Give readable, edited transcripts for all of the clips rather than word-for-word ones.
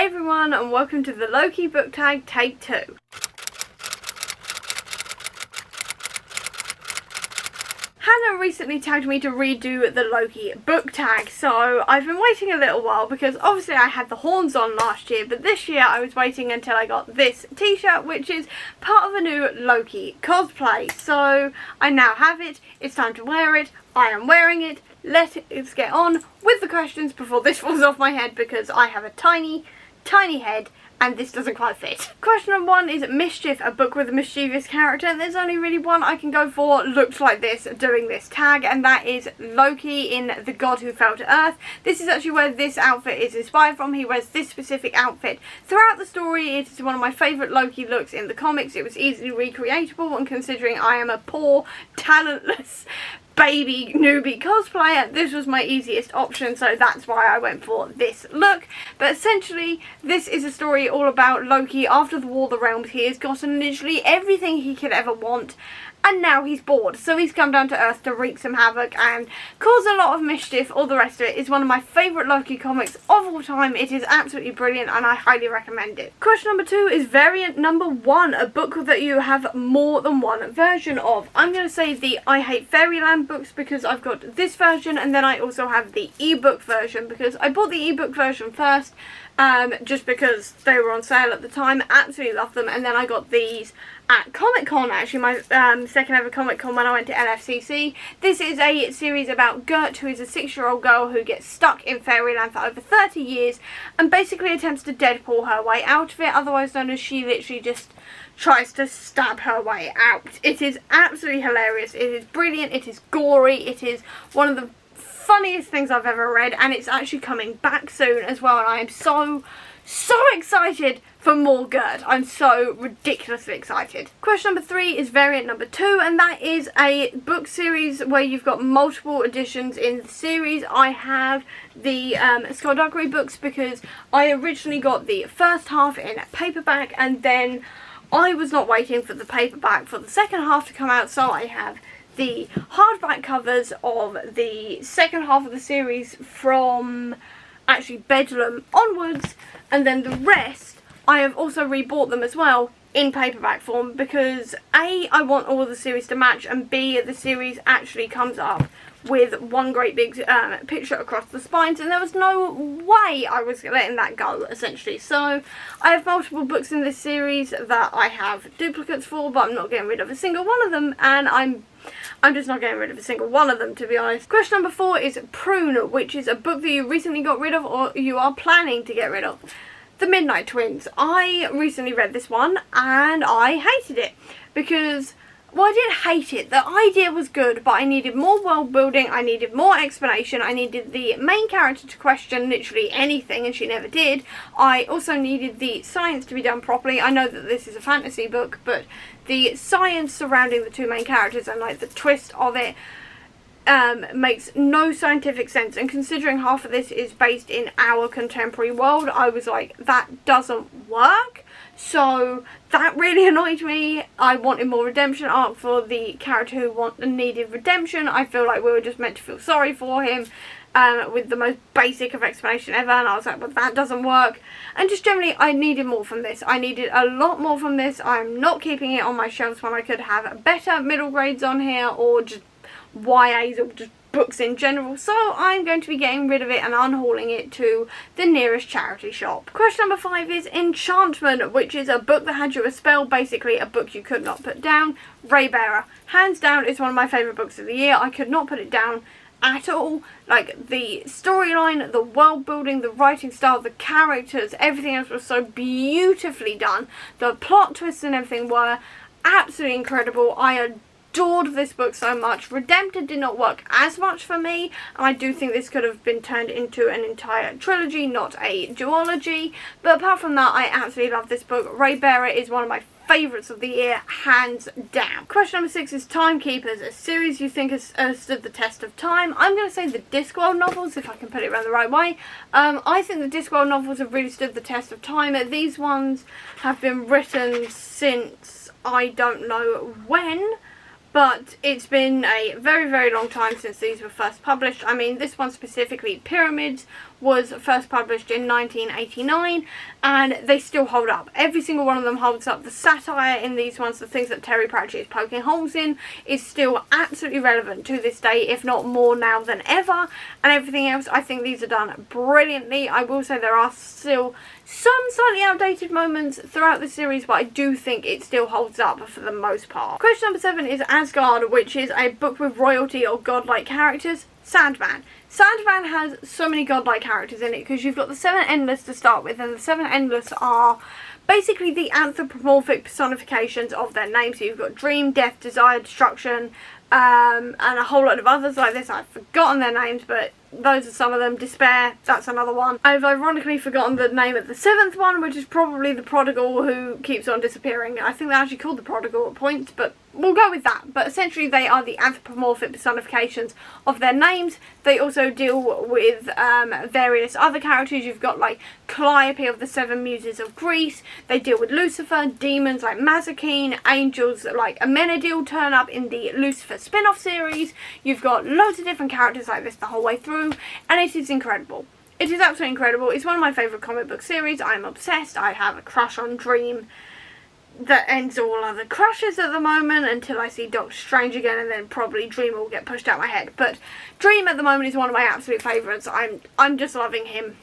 everyone, and welcome to the Loki book tag take 2. Hannah recently tagged me to redo the Loki book tag, so I've been waiting a little while because obviously I had the horns on last year, but this year I was waiting until I got this t-shirt, which is part of a new Loki cosplay. So I now have it, it's time to wear it, I am wearing it. Let's get on with the questions before this falls off my head because I have a tiny head and this doesn't quite fit. Question number 1 is Mischief, a book with a mischievous character, and there's only really one I can go for looked like this doing this tag, and that is Loki in The God Who Fell to Earth. This is actually where this outfit is inspired from. He wears this specific outfit throughout the story. It is one of my favourite Loki looks in the comics. It was easily recreatable, and considering I am a poor, talentless baby newbie cosplayer, this was my easiest option, so that's why I went for this look. But essentially this is a story all about Loki. After the War of the Realms, he has gotten literally everything he could ever want, and now he's bored, so he's come down to Earth to wreak some havoc and cause a lot of mischief. All the rest of it is one of my favourite Loki comics of all time. It is absolutely brilliant and I highly recommend it. Question number 2 is variant number 1, a book that you have more than one version of. I'm going to say the I Hate Fairyland books because I've got this version, and then I also have the ebook version because I bought the ebook version first just because they were on sale at the time. Absolutely love them. And then I got these at Comic Con, actually, my second ever Comic Con when I went to LFCC. This is a series about Gert, who is a 6-year-old girl who gets stuck in fairyland for over 30 years and basically attempts to Deadpool her way out of it, otherwise known as she literally just tries to stab her way out. It is absolutely hilarious. It is brilliant. It is gory. It is one of the funniest things I've ever read, and it's actually coming back soon as well, and I am so excited for more Gert. I'm so ridiculously excited. Question number 3 is variant number 2, and that is a book series where you've got multiple editions in the series. I have the Skullduggery books because I originally got the first half in paperback, and then I was not waiting for the paperback for the second half to come out, so I have the hardback covers of the second half of the series from actually Bedlam onwards, and then the rest I have also rebought them as well in paperback form because A, I want all of the series to match, and B, the series actually comes up with one great big picture across the spines, and there was no way I was letting that go, essentially. So I have multiple books in this series that I have duplicates for, but I'm not getting rid of a single one of them, and I'm just not getting rid of a single one of them, to be honest. Question number 4 is Prune, which is a book that you recently got rid of or you are planning to get rid of. The Midnight Twins. I recently read this one and I hated it because, well, I didn't hate it. The idea was good, but I needed more world building, I needed more explanation, I needed the main character to question literally anything, and she never did. I also needed the science to be done properly. I know that this is a fantasy book, but the science surrounding the two main characters and like the twist of it makes no scientific sense, and considering half of this is based in our contemporary world, I was like, that doesn't work. So that really annoyed me. I wanted more redemption arc for the character who needed redemption. I feel like we were just meant to feel sorry for him with the most basic of explanation ever, and I was like, well, that doesn't work. And just generally, I needed more from this. I needed a lot more from this. I'm not keeping it on my shelves when I could have better middle grades on here, or just YAs, or just books in general, so I'm going to be getting rid of it and unhauling it to the nearest charity shop. Question number 5 is Enchantment, which is a book that had you a spell, basically a book you could not put down. Raybearer. Hands down, it's one of my favourite books of the year. I could not put it down at all. Like, the storyline, the world building, the writing style, the characters, everything else was so beautifully done. The plot twists and everything were absolutely incredible. I adored this book so much. Redemptor did not work as much for me, and I do think this could have been turned into an entire trilogy, not a duology. But apart from that, I absolutely love this book. Raybearer is one of my favourites of the year, hands down. Question number 6 is Timekeepers, a series you think has stood the test of time. I'm going to say the Discworld novels, if I can put it around the right way. I think the Discworld novels have really stood the test of time. These ones have been written since I don't know when, but it's been a very, very long time since these were first published. I mean, this one specifically, Pyramids, was first published in 1989, and they still hold up. Every single one of them holds up. The satire in these ones, the things that Terry Pratchett is poking holes in, is still absolutely relevant to this day, if not more now than ever. And everything else, I think these are done brilliantly. I will say there are still some slightly outdated moments throughout the series, but I do think it still holds up for the most part. Question number 7 is Asgard, which is a book with royalty or godlike characters. Sandman. Sandman has so many godlike characters in it, because you've got the 7 Endless to start with, and the 7 Endless are basically the anthropomorphic personifications of their names. So you've got Dream, Death, Desire, Destruction, and a whole lot of others like this. I've forgotten their names, but those are some of them. Despair, that's another one. I've ironically forgotten the name of the 7th one, which is probably the prodigal who keeps on disappearing. I think they're actually called the prodigal at points, but we'll go with that. But essentially they are the anthropomorphic personifications of their names. They also deal with various other characters. You've got like Calliope of the 7 Muses of Greece. They deal with Lucifer, demons like Mazikeen, angels like Amenadiel turn up in the Lucifer spin-off series. You've got loads of different characters like this the whole way through, and it is incredible. It is absolutely incredible. It's one of my favourite comic book series. I'm obsessed. I have a crush on Dream that ends all other crushes at the moment until I see Doctor Strange again, and then probably Dream will get pushed out my head. But Dream at the moment is one of my absolute favourites. I'm just loving him.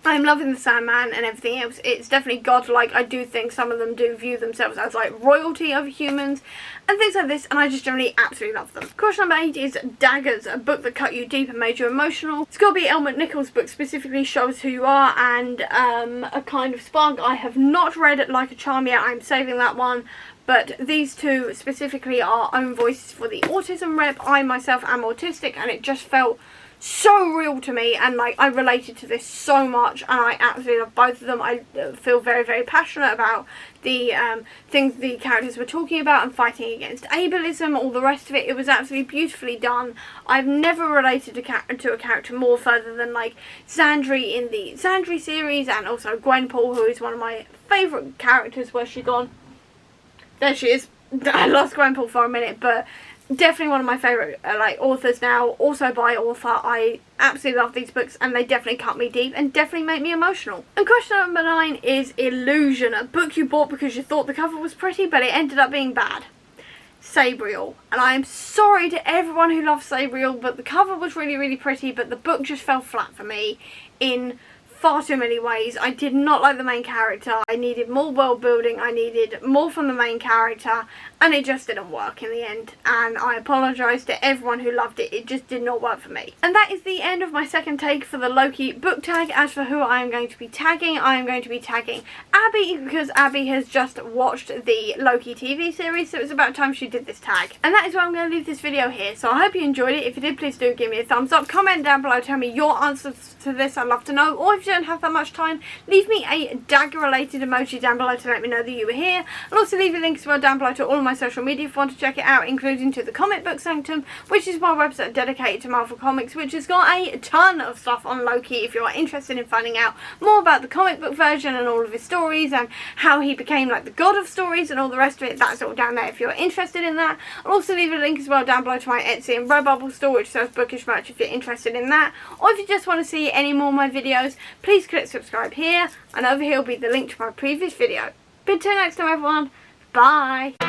I'm loving the Sandman and everything else. It's definitely godlike. I do think some of them do view themselves as like royalty over humans and things like this, and I just generally absolutely love them. Question number 8 is Daggers, a book that cut you deep and made you emotional. It's got to be Elle McNichol's book, specifically Shows Who You Are and A Kind of Spark. I have not read Like a Charm yet. I'm saving that one. But these two specifically are own voices for the autism rep. I myself am autistic, and it just felt so real to me, and like I related to this so much, and I absolutely love both of them. I feel very, very passionate about the things the characters were talking about and fighting against ableism, all the rest of it. It was absolutely beautifully done. I've never related to a character more further than like Xandri in the Xandri series, and also Gwenpool, who is one of my favourite characters. Where's she gone? There she is. I lost Gwenpool for a minute, but definitely one of my favourite like authors now, also by author. I absolutely love these books, and they definitely cut me deep and definitely make me emotional. And question number 9 is Illusion, a book you bought because you thought the cover was pretty but it ended up being bad. Sabriel, and I am sorry to everyone who loves Sabriel, but the cover was really, really pretty, but the book just fell flat for me in far too many ways. I did not like the main character. I needed more world building. I needed more from the main character, and it just didn't work in the end, and I apologise to everyone who loved it. It just did not work for me. And that is the end of my second take for the Loki book tag. As for who I am going to be tagging, I am going to be tagging Abby, because Abby has just watched the Loki TV series, so it's about time she did this tag. And that is where I'm going to leave this video here. So I hope you enjoyed it. If you did, please do give me a thumbs up. Comment down below, tell me your answers to this. I'd love to know. Or if you don't have that much time, leave me a dagger related emoji down below to let me know that you were here. I'll also leave a link as well down below to all of my social media if you want to check it out, including to the Comic Book Sanctum, which is my website dedicated to Marvel Comics, which has got a ton of stuff on Loki if you are interested in finding out more about the comic book version and all of his stories and how he became like the god of stories and all the rest of it. That's all down there if you're interested in that. I'll also leave a link as well down below to my Etsy and Redbubble store, which sells bookish merch if you're interested in that. Or if you just want to see any more of my videos, please click subscribe here, and over here will be the link to my previous video. But until next time everyone, bye!